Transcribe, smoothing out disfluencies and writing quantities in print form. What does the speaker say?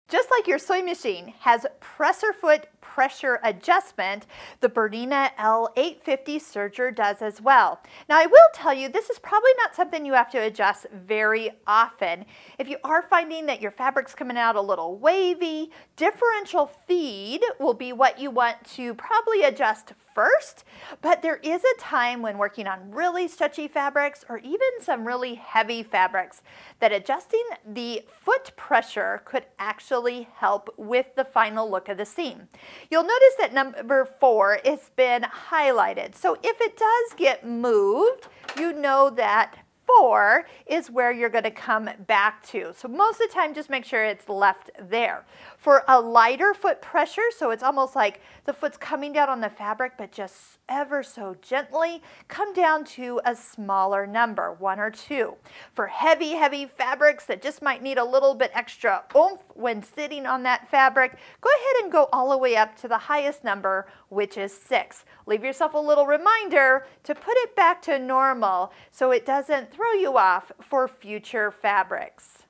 Just like your sewing machine has presser foot pressure adjustment, the BERNINA L 850 serger does as well. Now I will tell you, this is probably not something you have to adjust very often. If you are finding that your fabric's coming out a little wavy, differential feed will be what you want to probably adjust first, but there is a time when working on really stretchy fabrics or even some really heavy fabrics that adjusting the foot pressure could actually help with the final look of the seam. You'll notice that number 4 has been highlighted. So if it does get moved, you know that 4 is where you're going to come back to. So most of the time, just make sure it's left there. For a lighter foot pressure, so it's almost like the foot's coming down on the fabric, but just ever so gently, come down to a smaller number, 1 or 2. For heavy, heavy fabrics that just might need a little bit extra oomph when sitting on that fabric, go ahead and go all the way up to the highest number, which is 6. Leave yourself a little reminder to put it back to normal so it doesn't throw you off for future fabrics.